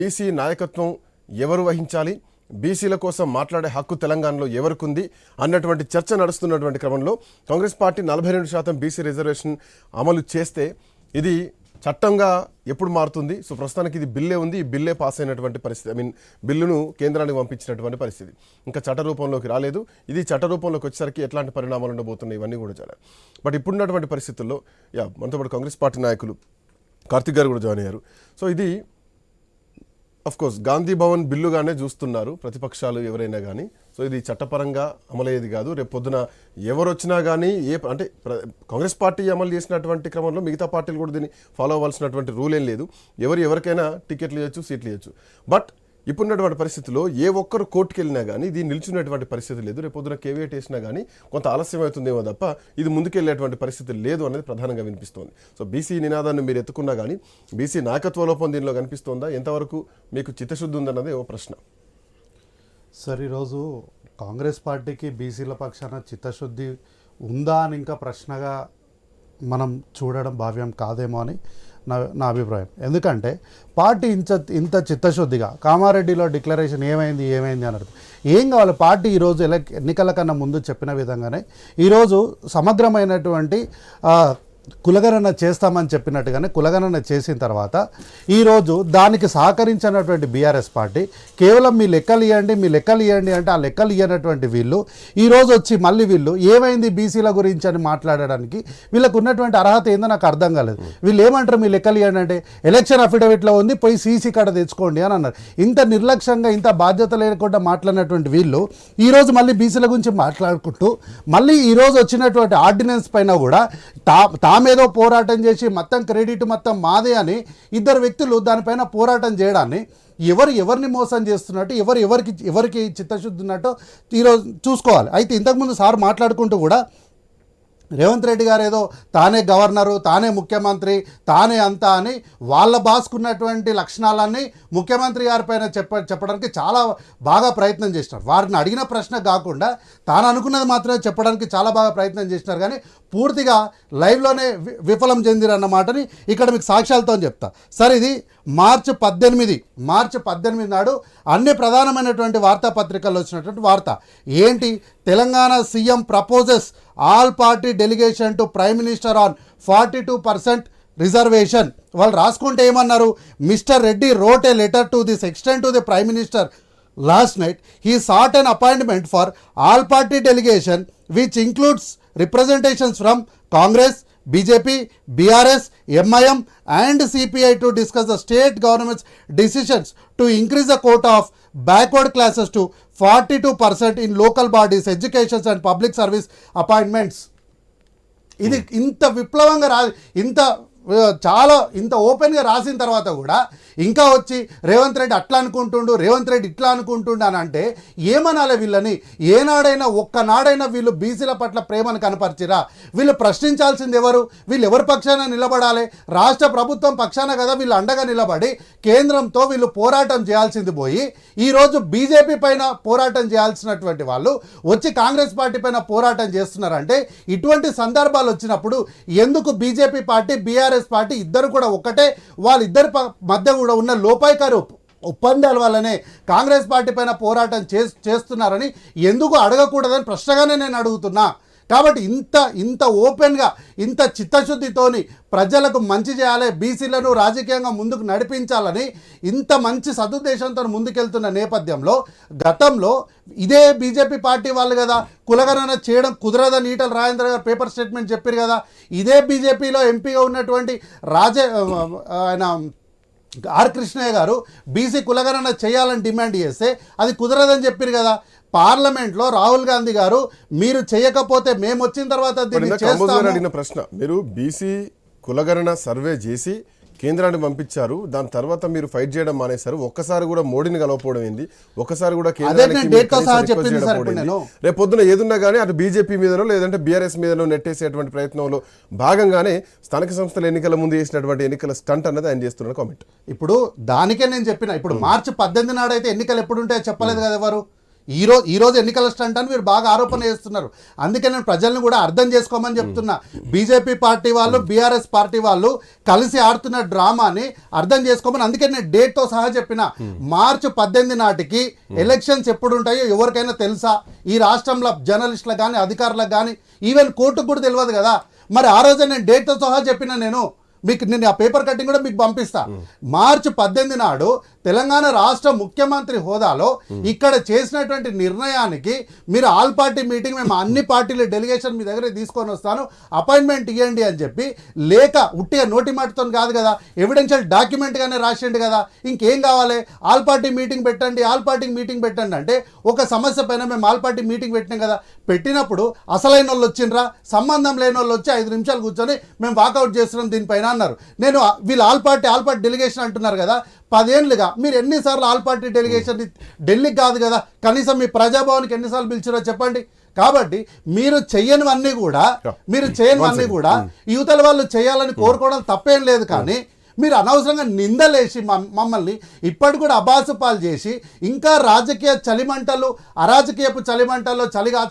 BC నాయకత్వం ఎవరు వహించాలి, బీసీల కోసం మాట్లాడే హక్కు తెలంగాణలో ఎవరికుంది అన్నటువంటి చర్చ నడుస్తున్నటువంటి క్రమంలో కాంగ్రెస్ పార్టీ 42% బీసీ రిజర్వేషన్ అమలు చేస్తే ఇది చట్టంగా ఎప్పుడు మారుతుంది? సో ప్రస్తుతానికి ఇది బిల్లే ఉంది, ఈ బిల్లే పాస్ అయినటువంటి పరిస్థితి. బిల్లును కేంద్రానికి పంపించినటువంటి పరిస్థితి ఇంకా చట్ట రూపంలోకి రాలేదు. ఇది చట్ట రూపంలోకి వచ్చేసరికి ఎట్లాంటి పరిణామాలు ఉండబోతున్నాయి ఇవన్నీ కూడా చాలా. బట్ ఇప్పుడున్నటువంటి పరిస్థితుల్లో మనతో పాటు కాంగ్రెస్ పార్టీ నాయకులు కార్తిక్ గారు కూడా జాయిన్ అయ్యారు. సో ఇది అఫ్కోర్స్ గాంధీ భవన్ బిల్లుగానే చూస్తున్నారు ప్రతిపక్షాలు ఎవరైనా కానీ. సో ఇది చట్టపరంగా అమలయ్యేది కాదు. రేపు పొద్దున ఎవరు వచ్చినా కానీ అంటే కాంగ్రెస్ పార్టీ అమలు చేసినటువంటి క్రమంలో మిగతా పార్టీలు కూడా దీన్ని ఫాలో అవ్వాల్సినటువంటి రూల్ ఏం లేదు. ఎవరికైనా టికెట్లు ఇవ్వచ్చు, సీట్లు ఇవ్వచ్చు. బట్ ఇప్పుడున్నటువంటి పరిస్థితుల్లో ఏ ఒక్కరు కోర్టుకు వెళ్ళినా కానీ ఇది నిలిచినటువంటి పరిస్థితి లేదు. రేపు పొద్దున కేవీఏట్ వేసినా కానీ కొంత ఆలస్యం అవుతుందేమో తప్ప ఇది ముందుకెళ్లేటువంటి పరిస్థితి లేదు అనేది ప్రధానంగా వినిపిస్తోంది. సో బీసీ నినాదాన్ని మీరు ఎత్తుకున్నా కానీ బీసీ నాయకత్వ లోపం దీనిలో కనిపిస్తోందా? ఎంతవరకు మీకు చిత్తశుద్ధి ఉందన్నది ఓ ప్రశ్న. సార్, ఈరోజు కాంగ్రెస్ పార్టీకి బీసీల పక్షాన చిత్తశుద్ధి ఉందా అని ఇంకా ప్రశ్నగా మనం చూడడం భావ్యం కాదేమో అని నా అభిప్రాయం. ఎందుకంటే పార్టీ ఇంత చిత్తశుద్ధిగా కామారెడ్డిలో డిక్లరేషన్ ఏమైంది అన్నది ఏం కావాలి? పార్టీ ఈరోజు ఎన్నికల కన్నా ముందు చెప్పిన విధంగానే ఈరోజు సమగ్రమైనటువంటి కులగణన చేస్తామని చెప్పినట్టుగానే కులగణన చేసిన తర్వాత ఈరోజు దానికి సహకరించినటువంటి బీఆర్ఎస్ పార్టీ కేవలం మీ లెక్కలు ఇవ్వండి అంటే ఆ లెక్కలు ఇవ్వనటువంటి వీళ్ళు ఈరోజు వచ్చి మళ్ళీ వీళ్ళు ఏమైంది బీసీల గురించి అని మాట్లాడడానికి వీళ్ళకు ఉన్నటువంటి అర్హత ఏందో నాకు అర్థం కాలేదు. వీళ్ళు ఏమంటారు మీ లెక్కలు ఇవ్వండి అంటే ఎలక్షన్ అఫిడవిట్లో ఉంది, పోయి సీసీ కార్డు తెచ్చుకోండి అని అన్నారు. ఇంత నిర్లక్ష్యంగా ఇంత బాధ్యత లేకుండా మాట్లాడినటువంటి వీళ్ళు ఈరోజు మళ్ళీ బీసీల గురించి మాట్లాడుకుంటూ మళ్ళీ ఈరోజు వచ్చినటువంటి ఆర్డినెన్స్ పైన కూడా తామేదో పోరాటం చేసి మొత్తం క్రెడిట్ మొత్తం మాదే అని ఇద్దరు వ్యక్తులు దానిపైన పోరాటం చేయడాన్ని ఎవరిని మోసం చేస్తున్నట్టు ఎవరికి చిత్తశుద్ధి ఉన్నట్టు ఈరోజు చూసుకోవాలి. అయితే ఇంతకుముందు సార్ మాట్లాడుకుంటూ కూడా రేవంత్ రెడ్డి గారు ఏదో తానే గవర్నరు, తానే ముఖ్యమంత్రి, తానే అంతా అని వాళ్ళ బాసుకున్నటువంటి లక్షణాలన్నీ ముఖ్యమంత్రి గారి పైన చెప్పడానికి చాలా బాగా ప్రయత్నం చేసినారు. వారిని అడిగిన ప్రశ్న కాకుండా తాను అనుకున్నది మాత్రమే చెప్పడానికి చాలా బాగా ప్రయత్నం చేసినారు. కానీ పూర్తిగా లైవ్లోనే విఫలం చెందిరన్నమాటని ఇక్కడ మీకు సాక్ష్యాలతో చెప్తా. సరే, ఇది మార్చి 18 నాడు అన్ని ప్రధానమైనటువంటి వార్తాపత్రికల్లో వచ్చినటువంటి వార్త ఏంటి? Telangana CM proposes all party delegation to prime minister on 42% reservation. వాళ్ళు రాసుకుంటే ఏమన్నారు? Mister Reddy wrote a letter to this extent to the Prime Minister last night. He sought an appointment for all party delegation which includes representations from Congress, BJP, BRS, MIM and CPI to discuss the state government's decisions to increase the quota of backward classes to 42% in local bodies, education and public service appointments. ఇది ఇంత విప్లవంగా ఇంత ఓపెన్గా రాసిన తర్వాత కూడా ఇంకా వచ్చి రేవంత్ రెడ్డి అట్లా అనుకుంటుండు, రేవంత్ రెడ్డి ఇట్లా అనుకుంటుండు అని అంటే ఏమనాలి? వీళ్ళని ఏనాడైనా ఒక్కనాడైనా వీళ్ళు బీసీల పట్ల ప్రేమను కనపరిచిరా? వీళ్ళు ప్రశ్నించాల్సింది ఎవరు? వీళ్ళు ఎవరి పక్షాన నిలబడాలి? రాష్ట్ర ప్రభుత్వం పక్షాన కదా వీళ్ళు అండగా నిలబడి కేంద్రంతో వీళ్ళు పోరాటం చేయాల్సింది పోయి ఈరోజు బీజేపీ పైన పోరాటం చేయాల్సినటువంటి వాళ్ళు వచ్చి కాంగ్రెస్ పార్టీ పైన పోరాటం చేస్తున్నారంటే ఇటువంటి సందర్భాలు వచ్చినప్పుడు ఎందుకు బీజేపీ పార్టీ, బీఆర్ఎస్ పార్టీ ఇద్దరు కూడా ఒక్కటే, వాళ్ళిద్దరి మధ్య కూడా ఉన్న లోపాయికారు ఒప్పందాల వల్లనే కాంగ్రెస్ పార్టీ పైన పోరాటం చేస్తున్నారని ఎందుకు అడగకూడదని ప్రశ్నగానే నేను అడుగుతున్నా. కాబట్టి ఇంత ఓపెన్గా ఇంత చిత్తశుద్ధితోని ప్రజలకు మంచి చేయాలి, బీసీలను రాజకీయంగా ముందుకు నడిపించాలని ఇంత మంచి సదుద్దేశంతో ముందుకెళ్తున్న నేపథ్యంలో గతంలో ఇదే బీజేపీ పార్టీ వాళ్ళు కదా కులగణన చేయడం కుదరదని ఈటల రాజేంద్ర గారు పేపర్ స్టేట్మెంట్ చెప్పారు కదా. ఇదే బీజేపీలో ఎంపీగా ఉన్నటువంటి ఆయన ఆర్ కృష్ణయ్య గారు బీసీ కులగణన చేయాలని డిమాండ్ చేస్తే అది కుదరదని చెప్పారు కదా. పార్లమెంట్లో రాహుల్ గాంధీ గారు మీరు చేయకపోతే మేము వచ్చిన తర్వాత అడిగిన ప్రశ్న, మీరు బీసీ కులగణన సర్వే చేసి కేంద్రానికి పంపించారు, దాని తర్వాత మీరు ఫైట్ చేయడం మానేశారు. ఒక్కసారి కూడా మోడీని కలవపోవడం ఏంది? ఒక్కసారి కూడా రేపు పొద్దున ఏదున్నా కానీ అటు బీజేపీ మీదనో లేదంటే బీఆర్ఎస్ మీదనో నెట్టేసేటువంటి ప్రయత్నంలో భాగంగానే స్థానిక సంస్థల ఎన్నికల ముందు చేసినటువంటి ఎన్నికల స్టంట్ అన్నది ఆయన చేస్తున్న కామెంట్. ఇప్పుడు దానికే నేను చెప్పిన, ఇప్పుడు మార్చి 18 నాడు అయితే ఎన్నికలు ఎప్పుడు ఉంటాయో చెప్పలేదు కదా ఎవరు. ఈ రోజు ఎన్నికల స్టంట్ అని మీరు బాగా ఆరోపణ చేస్తున్నారు. అందుకే నేను ప్రజల్ని కూడా అర్థం చేసుకోమని చెప్తున్నా. బీజేపీ పార్టీ వాళ్ళు, బీఆర్ఎస్ పార్టీ వాళ్ళు కలిసి ఆడుతున్న డ్రామాని అర్థం చేసుకోమని అందుకే నేను డేట్తో సహా చెప్పిన. మార్చి 18 నాటికి ఎలక్షన్స్ ఎప్పుడు ఉంటాయో ఎవరికైనా తెలుసా? ఈ రాష్ట్రంలో జర్నలిస్టులకు కానీ అధికారులకు కానీ ఈవెన్ కోర్టుకు కూడా తెలియదు కదా. మరి ఆ రోజే నేను డేట్తో సహా చెప్పిన. నేను ఆ పేపర్ కటింగ్ కూడా మీకు పంపిస్తా. మార్చి 18 నాడు తెలంగాణ రాష్ట్ర ముఖ్యమంత్రి హోదాలో ఇక్కడ చేసినటువంటి నిర్ణయానికి మీరు ఆల్ పార్టీ మీటింగ్, మేము అన్ని పార్టీల డెలిగేషన్ మీ దగ్గర తీసుకొని వస్తాను, అపాయింట్మెంట్ ఇవ్వండి అని చెప్పి, లేక ఉట్టిగా నోటి మాటతో కాదు కదా, ఎవిడెన్షియల్ డాక్యుమెంట్గానే రాసిండు కదా. ఇంకేం కావాలి? ఆల్ పార్టీ మీటింగ్ పెట్టండి, ఆల్ పార్టీ మీటింగ్ పెట్టండి అంటే ఒక సమస్య పైన మేము ఆల్ పార్టీ మీటింగ్ పెట్టినాం కదా. పెట్టినప్పుడు అసలైన వాళ్ళు వచ్చిండ్రా, సంబంధం లేని వాళ్ళు వచ్చి 5 నిమిషాలు కూర్చొని మేము వాకౌట్ చేస్తున్నాం దీనిపైన అన్నారు. నేను వీళ్ళు ఆల్ పార్టీ డెలిగేషన్ అంటున్నారు కదా. 10 ఏళ్ళుగా మీరు ఎన్నిసార్లు ఆల్ పార్టీ డెలిగేషన్ ఢిల్లీకి కాదు కదా, కనీసం మీ ప్రజాభవన్కి ఎన్నిసార్లు పిలిచారో చెప్పండి. కాబట్టి మీరు చేయనివన్నీ కూడా యువతల వాళ్ళు చేయాలని కోరుకోవడం తప్పేం లేదు. కానీ మీరు అనవసరంగా నిందలేసి మమ్మల్ని ఇప్పటి కూడా అబాసుపాలు చేసి ఇంకా రాజకీయ చలిమంటలు, అరాజకీయపు చలిమంటల్లో చలిగాచుకు